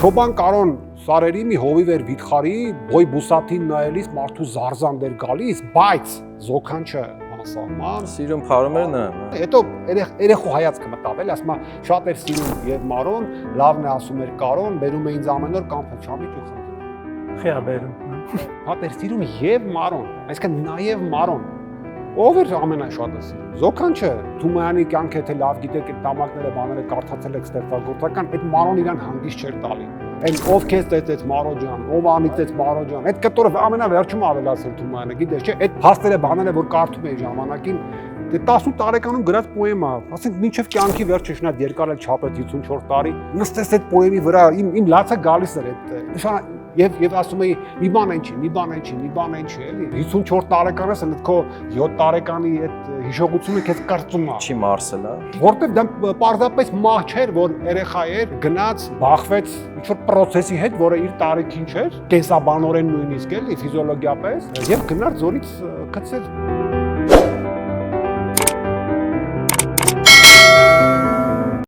Չոբան Կարոն սարերի մի հովիվ էր վիթխարի, բոյ բուսաթին նայելիս մարդու զարզան դեր գալիս, բայց զոքանչը անսահման Սիրուն փարում էր նրան։ Հետո երեխու հայացքը մտավ էլ, ասում է շատ էր սիրում եւ Մարոն, լավն է ասում էր Կարոն, բերում էին ամեն օր կանփը չամիք ու խնդրում։ Խիա բերում։ Շատ էր սիրում եւ Մարոն, այսինքն նաեւ Մարոն։ Ով էր ամենաշատը սիրում։ Զոքանչը Թումայանի կյանքը թե լավ գիտեք այդ տամակները բաները կարդացել եք ստեղծագործական, այդ Մարոն իրան հանգիստ չէր տալի։ Այն ով քեզ տեսեց Մարո ջան, ով անիծեց Մարո ջան, այդ կտորը ամենավերջում ավելացել Թումայանը, գիտես չէ, այդ փաստերը բաները որ կարդում էի ժամանակին, դե 18 տարեկանում գրած պոեմա, ասենք մինչև կյանքի վերջը շնա երկար էլ չափեց 54 տարի, նստես այդ պոեմի վրա, իմ լացը գալիս էր այդ նշան եւ ասում էի մի բան այն չի, էլի 54 տարեկանս այդ քո 7 տարեկանի այդ հիշողությունը քեզ կարծում է Չի մարսել, հա։ որտեվ դա պարզապես մահ չէր, որ երեխա էր, գնաց, բախվեց ինչ-որ process-ի հետ, որը իր տարիքին չէր, կենսաբանորեն նույնիսկ էլի, ֆիզիոլոգիապես, եւ գնար զորից գցեր